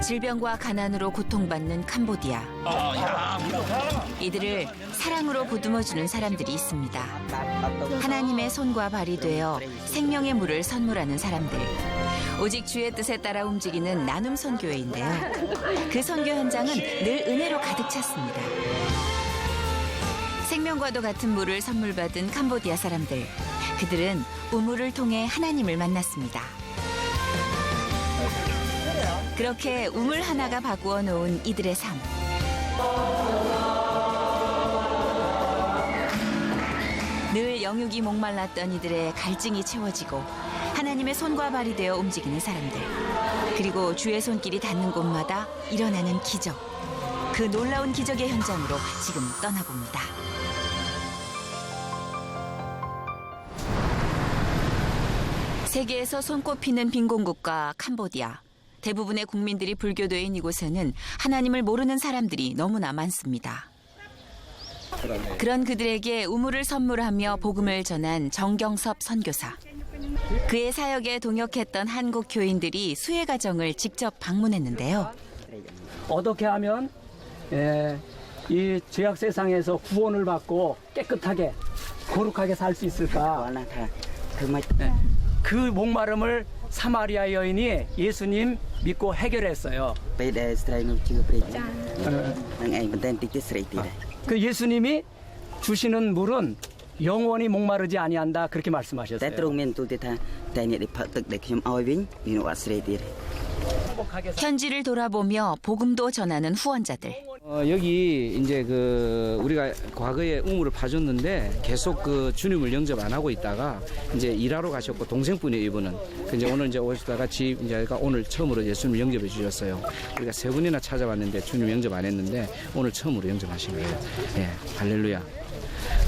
질병과 가난으로 고통받는 캄보디아. 이들을 사랑으로 보듬어주는 사람들이 있습니다. 하나님의 손과 발이 되어 생명의 물을 선물하는 사람들. 오직 주의 뜻에 따라 움직이는 나눔 선교회인데요. 그 선교 현장은 늘 은혜로 가득 찼습니다. 생명과도 같은 물을 선물 받은 캄보디아 사람들. 그들은 우물을 통해 하나님을 만났습니다. 그렇게 우물 하나가 바꾸어 놓은 이들의 삶. 늘 영육이 목말랐던 이들의 갈증이 채워지고 하나님의 손과 발이 되어 움직이는 사람들. 그리고 주의 손길이 닿는 곳마다 일어나는 기적. 그 놀라운 기적의 현장으로 지금 떠나봅니다. 세계에서 손꼽히는 빈곤국가 캄보디아. 대부분의 국민들이 불교도인 이곳에는 하나님을 모르는 사람들이 너무나 많습니다. 그런 그들에게 우물을 선물하며 복음을 전한 정경섭 선교사. 그의 사역에 동역했던 한국 교인들이 수혜 가정을 직접 방문했는데요. 어떻게 하면 이 죄악 세상에서 구원을 받고 깨끗하게 거룩하게 살 수 있을까? 그 목마름을 사마리아 여인이 예수님 믿고 해결했어요. 그 예수님이 주시는 물은 영원히 목마르지 아니한다 그렇게 말씀하셨어요. 현지를 돌아보며 복음도 전하는 후원자들. 여기 이제 우리가 과거에 우물을 파줬는데 계속 주님을 영접 안 하고 있다가 이제 일하러 가셨고 동생분이 이분은 이제 오늘 이제 오시다가 이제가 오늘 처음으로 예수님을 영접해 주셨어요. 우리가 세 번이나 찾아왔는데 주님 영접 안 했는데 오늘 처음으로 영접하신 거예요. 예, 할렐루야.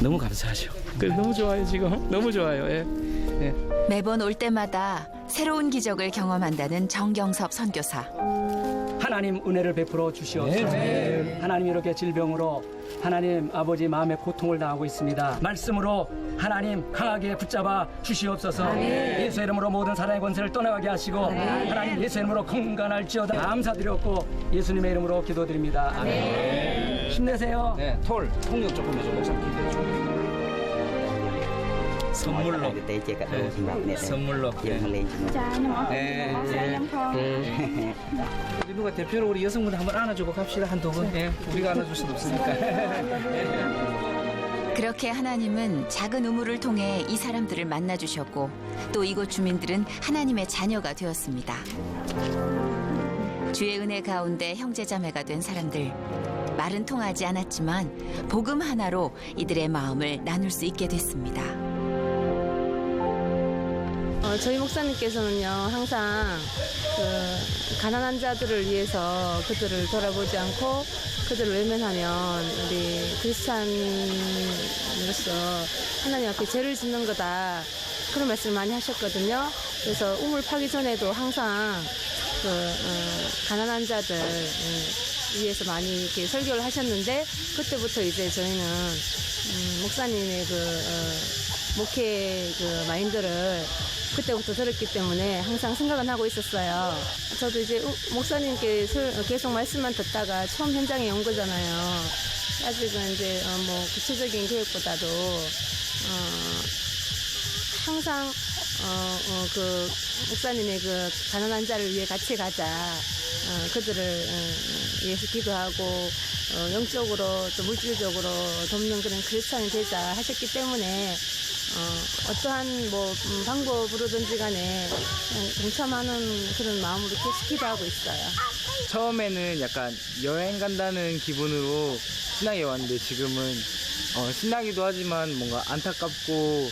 너무 감사하죠. 너무 좋아요 지금 너무 좋아요. 예. 예. 매번 올 때마다 새로운 기적을 경험한다는 정경섭 선교사. 하나님 은혜를 베풀어 주시옵소서. 하나님 이렇게 질병으로 하나님 아버지 마음에 고통을 당하고 있습니다. 말씀으로 하나님 강하게 붙잡아 주시옵소서. 예수 이름으로 모든 사랑의 권세를 떠나가게 하시고 하나님 예수 이름으로 건강할지어다. 감사드렸고 예수님의 이름으로 기도드립니다. 아멘. 힘내세요. 네, 통역 조금 해줘. 목사 기도해 줘. 선물로. 선물로. 우리 누가 대표로 우리 여성분들 한번 안아주고 갑시다. 한두 분. 예, 우리가 안아줄 수는 없으니까. 그렇게 하나님은 작은 우물을 통해 이 사람들을 만나주셨고 또 이곳 주민들은 하나님의 자녀가 되었습니다. 주의 은혜 가운데 형제자매가 된 사람들. 말은 통하지 않았지만 복음 하나로 이들의 마음을 나눌 수 있게 됐습니다. 저희 목사님께서는요 항상 가난한 자들을 위해서 그들을 돌아보지 않고 그들을 외면하면 우리 크리스찬으로서 하나님 앞에 죄를 짓는 거다 그런 말씀을 많이 하셨거든요. 그래서 우물 파기 전에도 항상 가난한 자들 위해서 많이 이렇게 설교를 하셨는데 그때부터 이제 저희는 목사님의 목회 마인드를 그때부터 들었기 때문에 항상 생각은 하고 있었어요. 저도 이제 목사님께 계속 말씀만 듣다가 처음 현장에 온 거잖아요. 아직은 이제 구체적인 계획보다도 항상 목사님의 가난한 자를 위해 같이 가자. 그들을 위해서 기도하고 영적으로 또 물질적으로 돕는 그런 크리스찬이 되자 하셨기 때문에 어떠한 방법으로든지 간에 동참하는 그런 마음으로 계속 기도하고 있어요. 처음에는 약간 여행 간다는 기분으로 신앙에 왔는데 지금은 신나기도 하지만 뭔가 안타깝고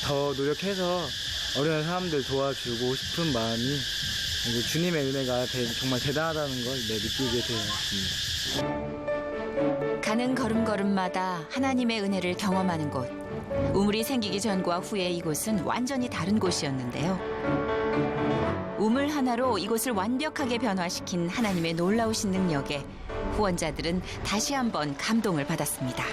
더 노력해서 어려운 사람들 도와주고 싶은 마음이 주님의 은혜가 정말 대단하다는 걸 느끼게 되었습니다. 가는 걸음걸음마다 하나님의 은혜를 경험하는 곳. 우물이 생기기 전과 후에 이곳은 완전히 다른 곳이었는데요. 우물 하나로 이곳을 완벽하게 변화시킨 하나님의 놀라우신 능력에 후원자들은 다시 한번 감동을 받았습니다.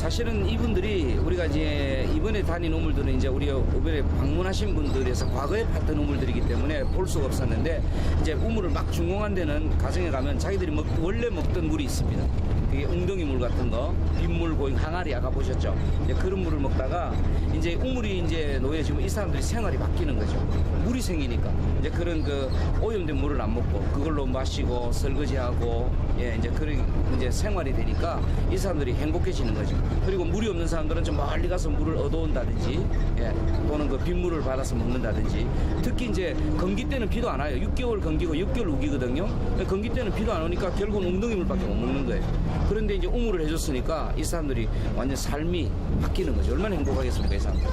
사실은 이분들이 우리가 이제 이번에 다닌 우물들은 이제 우리 이번에 방문하신 분들에서 과거에 봤던 우물들이기 때문에 볼 수가 없었는데 이제 우물을 막 준공한 데는 가정에 가면 자기들이 원래 먹던 물이 있습니다. 그게 웅덩이 물 같은 거, 빗물, 고잉, 항아리 아까 보셨죠? 이제 그런 물을 먹다가 이제 우물이 이제 놓여지면 이 사람들이 생활이 바뀌는 거죠. 물이 생기니까 이제 그런 그 오염된 물을 안 먹고 그걸로 마시고 설거지하고 예 이제 그런 이제 생활이 되니까 이 사람들이 행복해지는 거죠. 그리고 물이 없는 사람들은 좀 멀리 가서 물을 얻어온다든지 예 또는 그 빗물을 받아서 먹는다든지 특히 이제 건기 때는 비도 안 와요. 6개월 건기고 6개월 우기거든요. 건기 때는 비도 안 오니까 결국은 웅덩이 물밖에 못 먹는 거예요. 그런데 이제 우물을 해줬으니까 이 사람들이 완전 삶이 바뀌는 거죠. 얼마나 행복하겠습니까, 이 사람들.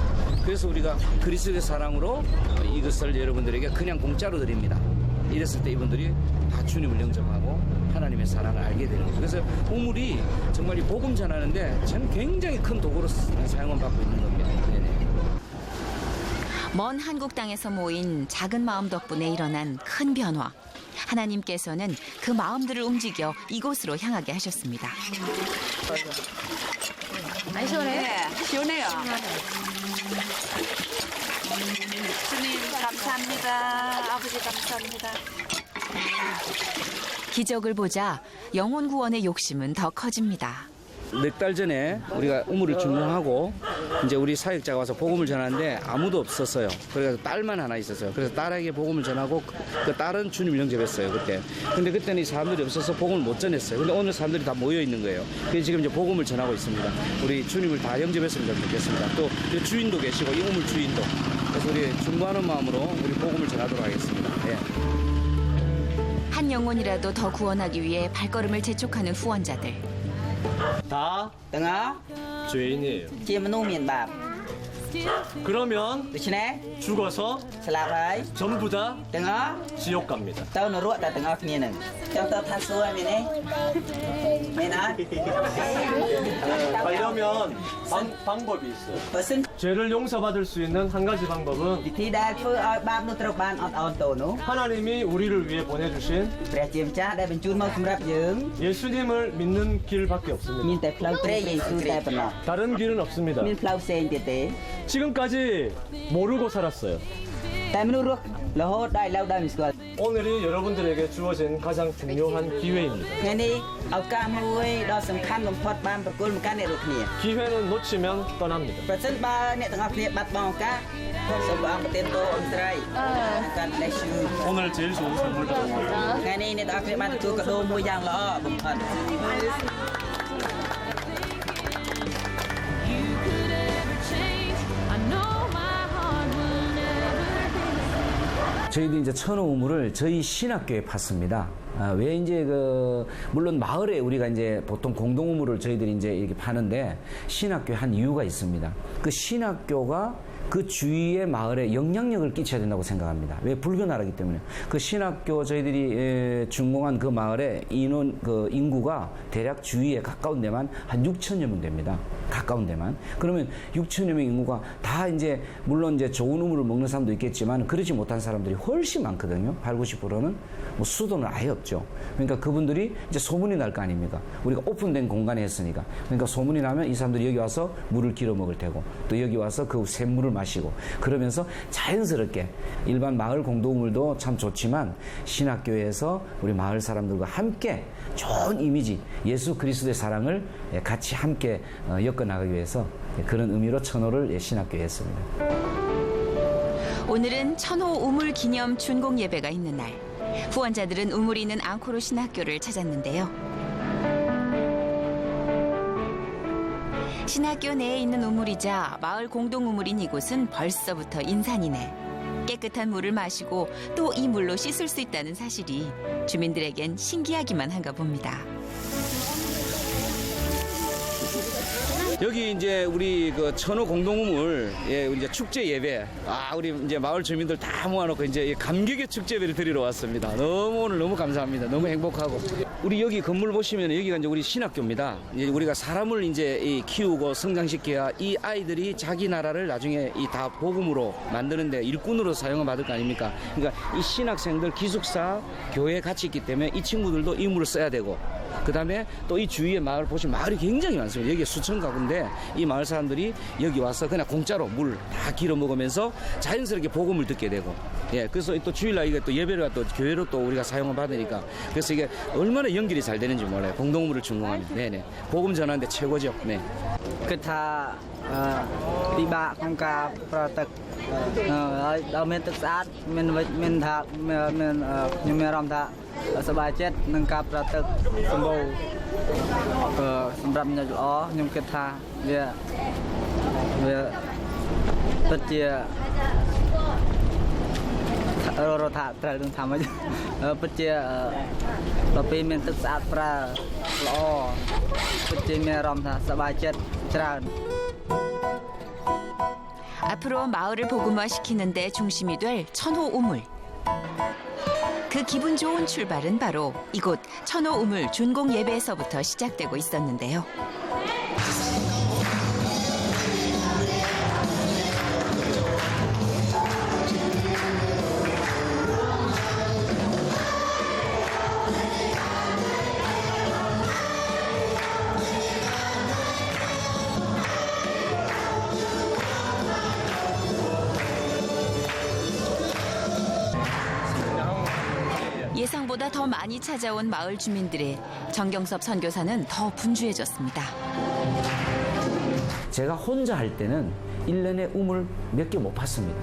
그래서 우리가 그리스도의 사랑으로 이것을 여러분들에게 그냥 공짜로 드립니다. 이랬을 때 이분들이 다 주님을 영접하고 하나님의 사랑을 알게 되는 거예요. 그래서 우물이 정말 이 복음 전하는데 저는 굉장히 큰 도구로 사용을 받고 있는 겁니다. 네네. 먼 한국 땅에서 모인 작은 마음 덕분에 일어난 큰 변화. 하나님께서는 그 마음들을 움직여 이곳으로 향하게 하셨습니다. 많이 시원해? 네, 시원해요. 주님 감사합니다. 아버지 감사합니다. 기적을 보자 영혼 구원의 욕심은 더 커집니다. 몇 달 전에 우리가 우물을 준공하고 이제 우리 사역자가 와서 복음을 전하는데 아무도 없었어요. 그래서 딸만 하나 있었어요. 그래서 딸에게 복음을 전하고 그 딸은 주님을 영접했어요, 그때. 근데 그때는 이 사람들이 없어서 복음을 못 전했어요. 근데 오늘 사람들이 다 모여 있는 거예요. 그래서 지금 이제 복음을 전하고 있습니다. 우리 주님을 다 영접했으면 좋겠습니다. 또 주인도 계시고 이 우물 주인도. 그래서 우리 중보하는 마음으로 우리 복음을 전하도록 하겠습니다. 예. 한 영혼이라도 더 구원하기 위해 발걸음을 재촉하는 후원자들. 다ទាំងអស់ 죄인이에요. ជាមនុស្សមានបាប 그러면 ដូច្នេះ 죽어서 ស្លាប់ហើយ 전부 다 ទាំងអស់ 지옥 갑니다. ទៅនរកតែទាំងអស់គ្នានឹងចាំទៅថាសួរមានទេមានអត់ 가려면 방법이 있어요. បើសិន 죄를 용서받을 수 있는 한 가지 방법은 វិធីដែលធ្វើឲ្យបាបនោះត្រូវបានអត់អោនតូននោះ 하나님이 우리를 위해 보내주신 ព្រះជាម្ចាស់ដែលបញ្ជូនមកសម្រាប់យើង 예수님을 믿는 길밖에 មាន 없습니다. តែផ្លូវព្រះយេស៊ូវតែប៉ុណ្ណោះ 다른 길은 없습니다. មានផ្លូវផ្សេងទៀតទេ 지금까지 모르고 살았어요. តែមនុស្សរស់រហូតដល់ឥឡូវដោយមិនស្គាល់ 오늘이 여러분들에게 주어진 가장 중요한 기회입니다. ថ្ងៃនេះឱកាសមួយដ៏សំខាន់បំផុតបានប្រគល់មកកាន់អ្នករាល់គ្នា 기회는 놓치면 떠납니다. ប្រសិនបើអ្នកទាំងអស់គ្នាបាត់បង់ឱកាសសូមព្រះអង្គប្រទានពរអន្តរ័យGod bless you 오늘 제일 좋은 선물 받은 거예요. ថ្ងៃនេះអ្នកទាំងអស់គ្នាបានទទួលកាដូមួយយ៉ាងល្អបំផុត 저희도 이제 천호 우물을 저희 신학교에 팠습니다. 왜 이제 물론 마을에 우리가 이제 보통 공동 우물을 저희들이 이제 이렇게 파는데 신학교에 한 이유가 있습니다. 그 신학교가 그 주위의 마을에 영향력을 끼쳐야 된다고 생각합니다. 왜? 불교 나라이기 때문에. 그 신학교 저희들이 준공한 그 마을의 인구가 대략 주위에 가까운 데만 한 6천여 명 됩니다. 가까운 데만. 그러면 6천여 명 인구가 다 이제 물론 이제 좋은 우물을 먹는 사람도 있겠지만 그러지 못한 사람들이 훨씬 많거든요. 80, 90%는 뭐 수도는 아예 없죠. 그러니까 그분들이 이제 소문이 날 거 아닙니까? 우리가 오픈된 공간에 했으니까. 그러니까 소문이 나면 이 사람들이 여기 와서 물을 길어 먹을 테고 또 여기 와서 그 샘물을 마시고 그러면서 자연스럽게 일반 마을 공동물도 참 좋지만 신학교에서 우리 마을 사람들과 함께 좋은 이미지 예수 그리스도의 사랑을 같이 함께 엮어나가기 위해서 그런 의미로 천호를 신학교에 했습니다. 오늘은 천호 우물 기념 준공 예배가 있는 날. 후원자들은 우물이 있는 앙코르 신학교를 찾았는데요. 신학교 내에 있는 우물이자 마을 공동 우물인 이곳은 벌써부터 인산이네. 깨끗한 물을 마시고 또 이 물로 씻을 수 있다는 사실이 주민들에겐 신기하기만 한가 봅니다. 여기 이제 우리 그 천호 공동우물 이제 축제 예배 우리 이제 마을 주민들 다 모아놓고 이제 감격의 축제 예배를 드리러 왔습니다. 오늘 너무 감사합니다. 너무 행복하고 우리 여기 건물 보시면 여기가 이제 우리 신학교입니다. 이제 우리가 사람을 이제 키우고 성장시켜야 이 아이들이 자기 나라를 나중에 이 다 복음으로 만드는데 일꾼으로 사용을 받을 거 아닙니까? 그러니까 이 신학생들 기숙사 교회에 같이 있기 때문에 이 친구들도 이 물을 써야 되고 그다음에 또 이 주위에 마을 보시면 마을이 굉장히 많습니다. 여기 수천 가구인데 이 마을 사람들이 여기 와서 그냥 공짜로 물 다 길어 먹으면서 자연스럽게 복음을 듣게 되고, 예, 그래서 또 주일날 이게 또 예배를 또 교회로 또 우리가 사용을 받으니까 그래서 이게 얼마나 연결이 잘 되는지 몰라요. 공동물을 준공하면. 네네. 복음 전하는데 최고죠. 네. គិតថាពិបាកក្នុងការប្រើទឹកហើយដល់មានទឹកស្អាតមានថាមានខ្ញុំមានអារម្មណ៍ថាសប្បាយចិត្តនឹងការប្រើទឹកសម្បូរសម្រាប់អ្នកល្អខ្ញុំគិតថាវាពិតជារត់ថាត្រូវនឹងថាម៉េចពិតជាដល់ពេលមានទឹកស្អាតប្រើល្អពិតជាមានអារម្មណ៍ថាសប្បាយចិត្តច្រើន 앞으로 마을을 복음화시키는데 중심이 될 천호 우물. 그 기분 좋은 출발은 바로 이곳 천호 우물 준공 예배에서부터 시작되고 있었는데요. 예상보다 더 많이 찾아온 마을 주민들의 정경섭 선교사는 더 분주해졌습니다. 제가 혼자 할 때는 1년에 우물 몇 개 못 팠습니다.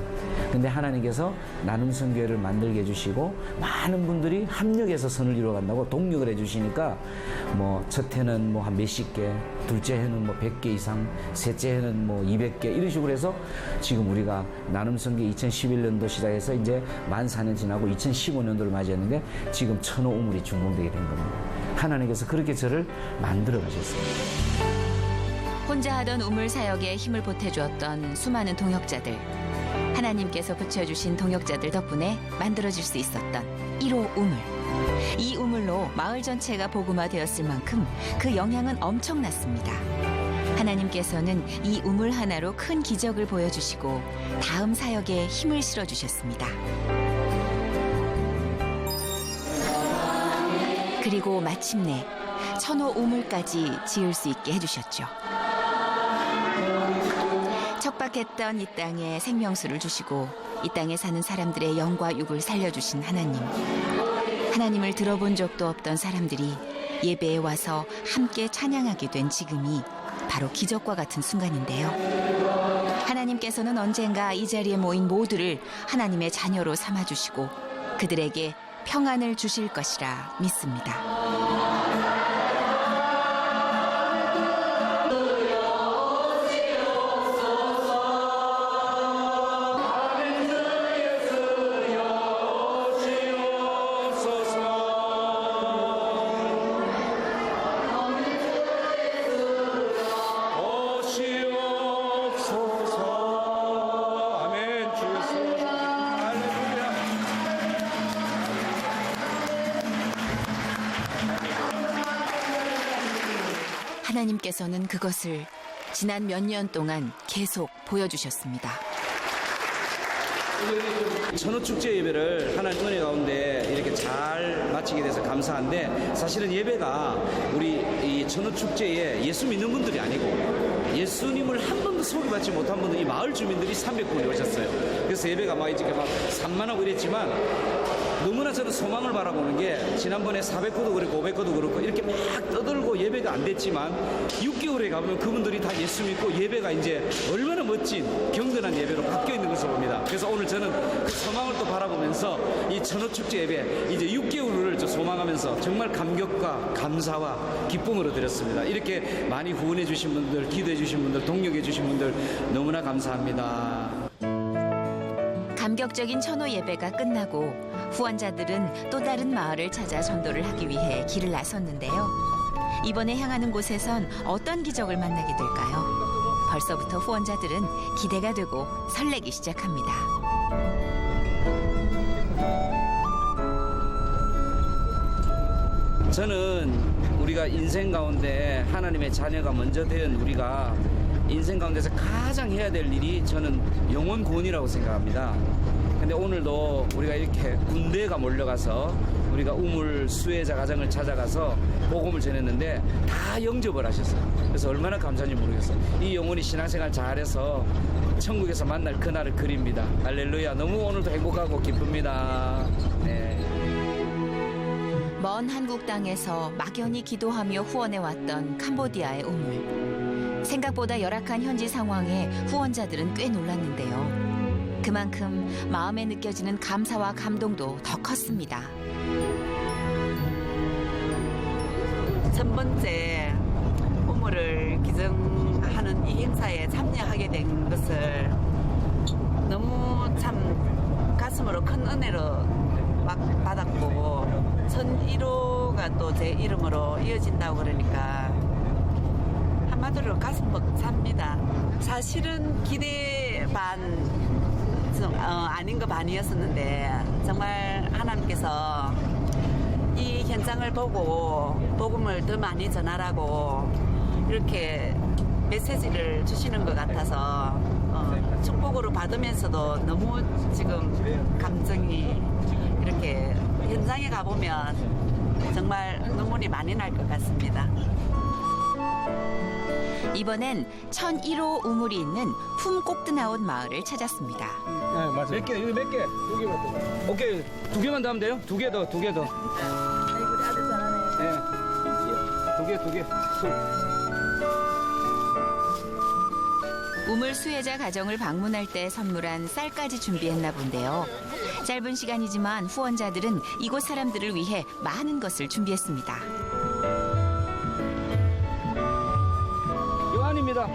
근데 하나님께서 나눔 선교회를 만들게 해주시고 많은 분들이 합력해서 선을 이루어간다고 동력을 해주시니까 뭐 첫 해는 뭐 한 몇십 개, 둘째 해는 뭐 100개 이상, 셋째 해는 뭐 200개 이런 식으로 해서 지금 우리가 나눔 선교회 2011년도 시작해서 이제 만 4년 지나고 2015년도를 맞이했는데 지금 천호 우물이 준공되게 된 겁니다. 하나님께서 그렇게 저를 만들어 가셨습니다. 혼자 하던 우물 사역에 힘을 보태주었던 수많은 동역자들. 하나님께서 붙여주신 동역자들 덕분에 만들어질 수 있었던 1호 우물. 이 우물로 마을 전체가 복음화되었을 만큼 그 영향은 엄청났습니다. 하나님께서는 이 우물 하나로 큰 기적을 보여주시고 다음 사역에 힘을 실어주셨습니다. 그리고 마침내 천호 우물까지 지을 수 있게 해주셨죠. 척박했던 이 땅에 생명수를 주시고 이 땅에 사는 사람들의 영과 육을 살려주신 하나님. 하나님을 들어본 적도 없던 사람들이 예배에 와서 함께 찬양하게 된 지금이 바로 기적과 같은 순간인데요. 하나님께서는 언젠가 이 자리에 모인 모두를 하나님의 자녀로 삼아주시고 그들에게 평안을 주실 것이라 믿습니다. 하나님께서는 그것을 지난 몇 년 동안 계속 보여주셨습니다. 천호축제 예배를 하나님 은혜 가운데 이렇게 잘 마치게 돼서 감사한데 사실은 예배가 우리 이 천호축제에 예수 믿는 분들이 아니고 예수님을 한 번도 소개받지 못한 분들 이 마을 주민들이 300분이 오셨어요. 그래서 예배가 막 이렇게 막 산만하고 이랬지만 너무나 저는 소망을 바라보는 게 지난번에 400호도 그렇고 500호도 그렇고 이렇게 막 떠들고 예배가 안 됐지만 6개월에 가보면 그분들이 다 예수 믿고 예배가 이제 얼마나 멋진 경건한 예배로 바뀌어 있는 것을 봅니다. 그래서 오늘 저는 그 소망을 또 바라보면서 이 천호축제 예배 이제 6개월을 소망하면서 정말 감격과 감사와 기쁨으로 드렸습니다. 이렇게 많이 후원해 주신 분들, 기도해 주신 분들, 동력해 주신 분들 너무나 감사합니다. 감격적인 천호 예배가 끝나고 후원자들은 또 다른 마을을 찾아 전도를 하기 위해 길을 나섰는데요. 이번에 향하는 곳에선 어떤 기적을 만나게 될까요? 벌써부터 후원자들은 기대가 되고 설레기 시작합니다. 저는 우리가 인생 가운데 하나님의 자녀가 먼저 된 우리가 인생 가운데서 가장 해야 될 일이 저는 영혼 구원이라고 생각합니다. 근데 오늘도 우리가 이렇게 군대가 몰려가서 우리가 우물 수혜자 가정을 찾아가서 복음을 전했는데 다 영접을 하셨어요. 그래서 얼마나 감사한지 모르겠어요. 이 영혼이 신앙생활 잘해서 천국에서 만날 그날을 그립니다. 할렐루야. 너무 오늘도 행복하고 기쁩니다. 네. 먼 한국 땅에서 막연히 기도하며 후원해왔던 캄보디아의 우물. 생각보다 열악한 현지 상황에 후원자들은 꽤 놀랐는데요. 그만큼 마음에 느껴지는 감사와 감동도 더 컸습니다. 첫 번째 우물을 기증하는 이 행사에 참여하게 된 것을 너무 참 가슴으로 큰 은혜로 막 받았고 1001호가 또 제 이름으로 이어진다고 그러니까 한마디로 가슴 벅찹니다. 사실은 기대 반 아닌 거 반이었었는데 정말 하나님께서 이 현장을 보고 복음을 더 많이 전하라고 이렇게 메시지를 주시는 것 같아서 축복으로 받으면서도 너무 지금 감정이 이렇게 현장에 가보면 정말 눈물이 많이 날 것 같습니다. 이번엔 1001호 우물이 있는 품꼭드나온 마을을 찾았습니다. 네, 맞아요. 몇 개? 여기 몇 개? 두 개만 더. 오케이. 2개만 더 하면 돼요? 2개 더, 2개 더. 네. 2개. 우물 수혜자 가정을 방문할 때 선물한 쌀까지 준비했나 본데요. 짧은 시간이지만 후원자들은 이곳 사람들을 위해 많은 것을 준비했습니다. 요한입니다.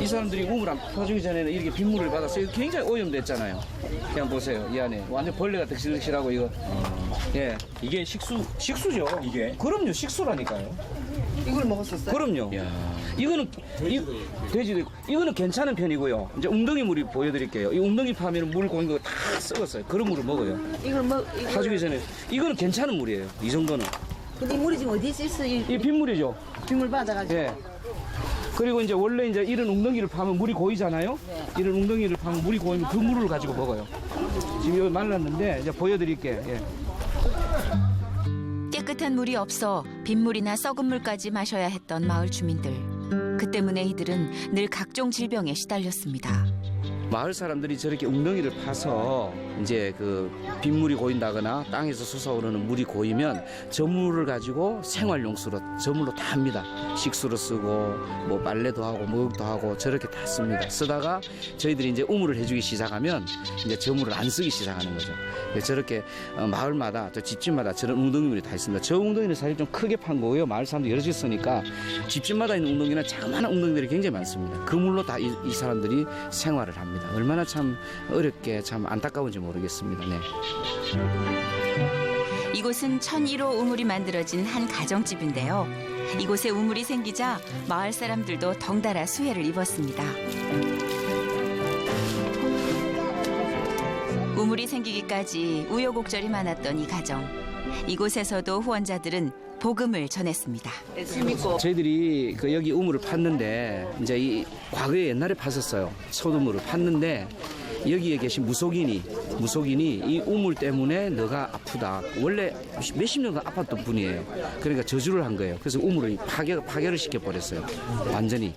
이 사람들이 우물 안 퍼주기 전에는 이렇게 빗물을 받았어요. 이거 굉장히 오염됐잖아요. 그냥 보세요. 이 안에 완전 벌레가 득실득실하고 이거. 예, 이게 식수죠, 이게. 그럼요. 식수라니까요. 이걸 먹었었어요? 그럼요. 이거는 돼지도 있고 이거는 괜찮은 편이고요. 이제 웅덩이 물이 보여드릴게요. 이 웅덩이 파면 물 고인 거 다 썩었어요. 그런 물을 먹어요. 이걸 파주기 전에 이거는 괜찮은 물이에요. 이 정도는. 근데 이 물이 지금 어디 있어? 이 빗물이죠. 빗물 받아가지고. 예. 그리고 이제 원래 이제 이런 웅덩이를 파면 물이 고이잖아요. 이런 웅덩이를 파면 물이 고이면 그 물을 가지고 먹어요. 지금 여기 말랐는데 이제 보여드릴게. 예. 깨끗한 물이 없어 빗물이나 썩은 물까지 마셔야 했던 마을 주민들. 그 때문에 이들은 늘 각종 질병에 시달렸습니다. 마을 사람들이 저렇게 웅덩이를 파서 이제 그 빗물이 고인다거나 땅에서 솟아오르는 물이 고이면 저 물을 가지고 생활용수로 저 물로 다 합니다. 식수로 쓰고 뭐 빨래도 하고 목욕도 하고 저렇게 다 씁니다. 쓰다가 저희들이 이제 우물을 해주기 시작하면 이제 저 물을 안 쓰기 시작하는 거죠. 저렇게 마을마다 또 집집마다 저런 웅덩이물이 다 있습니다. 저 웅덩이는 사실 좀 크게 판 거고요. 마을 사람들 여러 집 쓰니까 집집마다 있는 웅덩이는 자그마한 웅덩이들이 굉장히 많습니다. 그 물로 다 이 사람들이 생활을 합니다. 얼마나 참 어렵게 참 안타까운지 모르겠습니다. 네. 이곳은 1001호 우물이 만들어진 한 가정집인데요. 이곳에 우물이 생기자 마을 사람들도 덩달아 수혜를 입었습니다. 우물이 생기기까지 우여곡절이 많았던 이 가정. 이곳에서도 후원자들은 복음을 전했습니다. 저희들이 그 여기 우물을 팠는데 이제 이 과거에 옛날에 팠었어요. 소두물을 팠는데 여기에 계신 무속인이 이 우물 때문에 너가 아프다. 원래 몇십 년간 아팠던 분이에요. 그러니까 저주를 한 거예요. 그래서 우물을 파괴를 시켜버렸어요. 완전히.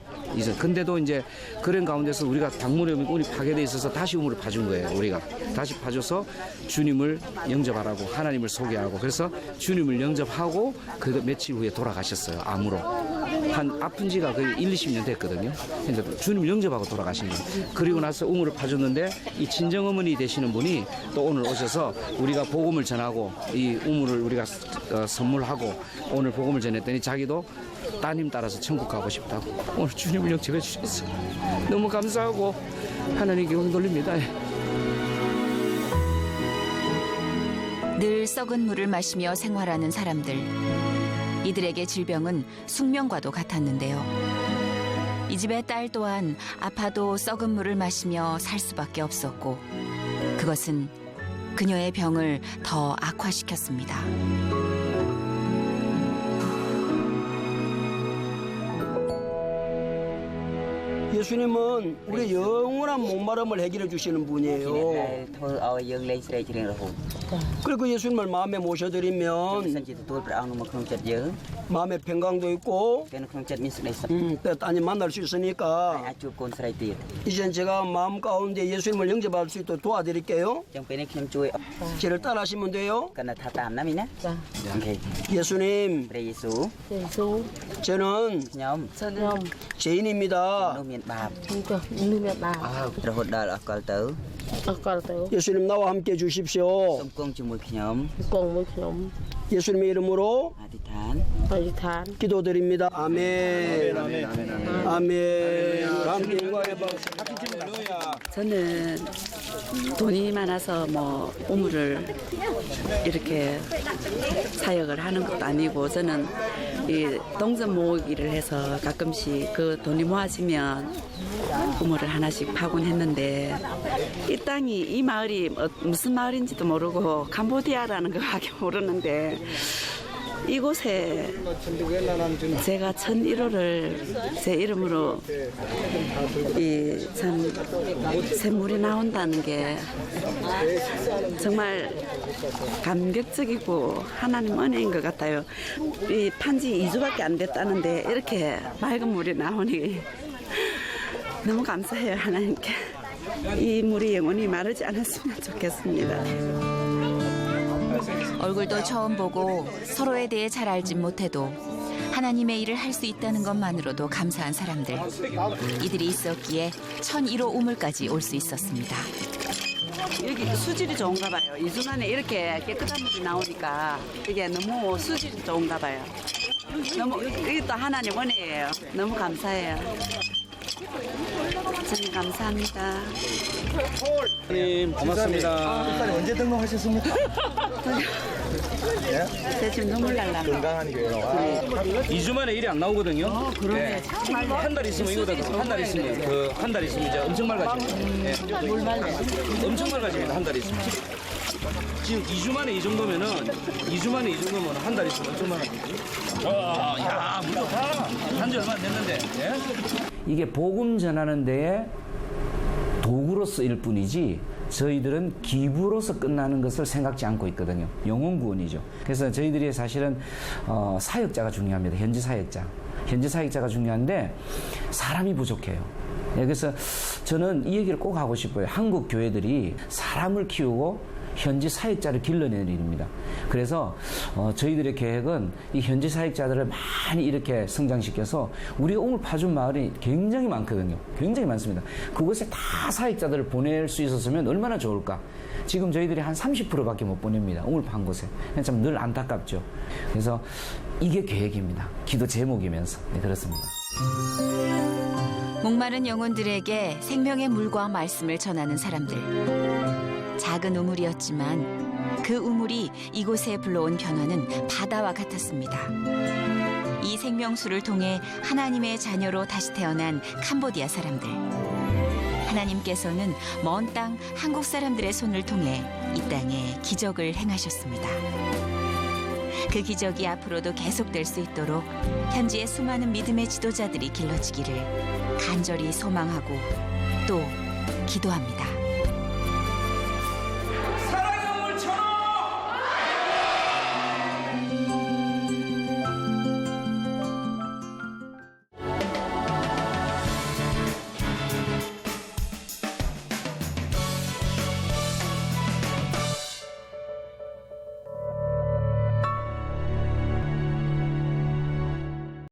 근데도 이제 그런 가운데서 우리가 박물관이 우물이 파괴돼 있어서 다시 우물을 파준 거예요. 우리가 다시 파줘서 주님을 영접하라고 하나님을 소개하고 그래서 주님을 영접하고 그 며칠 후에 돌아가셨어요. 암으로. 한 아픈 지가 거의 20년 됐거든요. 근데 주님을 영접하고 돌아가신 거예요. 그리고 나서 우물을 파줬는데 이 친정어머니 되시는 분이 또 오늘 오셔서 우리가 복음을 전하고 이 우물을 우리가 선물하고 오늘 복음을 전했더니 자기도 따님 따라서 천국 가고 싶다고 오늘 주님을 영접해 주셨어요. 너무 감사하고 하나님께 영광 돌립니다. 늘 썩은 물을 마시며 생활하는 사람들. 이들에게 질병은 숙명과도 같았는데요. 이 집의 딸 또한 아파도 썩은 물을 마시며 살 수밖에 없었고 그것은 그녀의 병을 더 악화시켰습니다. 예수님은 우리 영원한 목마름을 해결해 주시는 분이에요. ធ្វើឲ្យយើងលែងស្រែកច្រៀងរហូត 그리고 예수님을 마음에 សិន 모셔드리면 ជាទទួលព្រះអង្គនៅក្នុងចិត្តយើង 마음에 평강도 있고 តែនៅក្នុងចិត្តមានសេចក្តីសុខ 또 따님 만날 수 있으니까 អាចជួបកូនស្រីទៀត 이젠 제가 마음 가운데 예수님을 영접할 수 있도록 도와드릴게요. ចឹងពេលនេះខ្ញុំជួយ 저를 따라하시면 돼요. កាន់តែថាតាមណាមីណាអូខេ 예수님, ព្រះយេស៊ូវ 저는 ខ្ញុំ 죄인입니다. នោះមានបាប 아, រហូតដល់អកលទៅ 예수님 나와 함께 해주십시오. សូមគង់ជាមួយខ្ញុំ 예수님의 이름으로 អធិដ្ឋាន 기도드립니다. 아멘. 아멘. 함께 인과의 방. 저는 돈이 많아서 뭐 우물을 이렇게 사역을 하는 것도 아니고 저는 이 동전 모으기를 해서 가끔씩 그 돈이 모아지면 우물을 하나씩 파곤 했는데 이 땅이 이 마을이 무슨 마을인지도 모르고 캄보디아라는 거밖에 모르는데 이곳에 제가 1001호를 제 이름으로 이 참 샘물이 나온다는 게 정말 감격적이고 하나님 은혜인 것 같아요. 이 판지 2주밖에 안 됐다는데 이렇게 맑은 물이 나오니 너무 감사해요, 하나님께. 이 물이 영원히 마르지 않았으면 좋겠습니다. 얼굴도 처음 보고 서로에 대해 잘 알진 못해도 하나님의 일을 할 수 있다는 것만으로도 감사한 사람들. 이들이 있었기에 1001호 우물까지 올 수 있었습니다. 여기 수질이 좋은가 봐요. 2주 만에 이렇게 깨끗한 물이 나오니까 이게 너무 수질이 좋은가 봐요. 너무 이게 또 하나님 은혜예요. 너무 감사해요. 저는 감사합니다. 님 고맙습니다. 언제 등록하셨습니까? 제 지금 눈물 날라. 건강한 교회로. 2주 만에 일이 안 나오거든요. 그러네. 한 달 있으면 이거다. 한 달 있으면 한 달 있으면 이제 엄청 맑아집니다. 네. 엄청 맑아집니다. 한 달 있으면. 지금 2주 만에 이 정도면은 2주 만에 이 정도면 한 달 있으면 엄청 맑아지지. 야, 물 좋다. 한지 얼마 안 됐는데. 예? 이게 복음 전하는 데에 도구로 쓰일 뿐이지 저희들은 기부로서 끝나는 것을 생각지 않고 있거든요. 영혼 구원이죠. 그래서 저희들이 사실은 사역자가 중요합니다. 현지 사역자. 현지 사역자가 중요한데 사람이 부족해요. 예, 그래서 저는 이 얘기를 꼭 하고 싶어요. 한국 교회들이 사람을 키우고 현지 사역자를 길러내는 일입니다. 그래서 저희들의 계획은 이 현지 사역자들을 많이 이렇게 성장시켜서 우리가 오늘 파준 마을이 굉장히 많거든요. 굉장히 많습니다. 그곳에 다 사역자들을 보낼 수 있었으면 얼마나 좋을까. 지금 저희들이 한 30%밖에 못 보냅니다. 오늘 판 곳에. 참 늘 안타깝죠. 그래서 이게 계획입니다. 기도 제목이면서. 네, 그렇습니다. 목마른 영혼들에게 생명의 물과 말씀을 전하는 사람들. 작은 우물이었지만 그 우물이 이곳에 불러온 변화는 바다와 같았습니다. 이 생명수를 통해 하나님의 자녀로 다시 태어난 캄보디아 사람들. 하나님께서는 먼 땅 한국 사람들의 손을 통해 이 땅에 기적을 행하셨습니다. 그 기적이 앞으로도 계속될 수 있도록 현지의 수많은 믿음의 지도자들이 길러지기를 간절히 소망하고 또 기도합니다.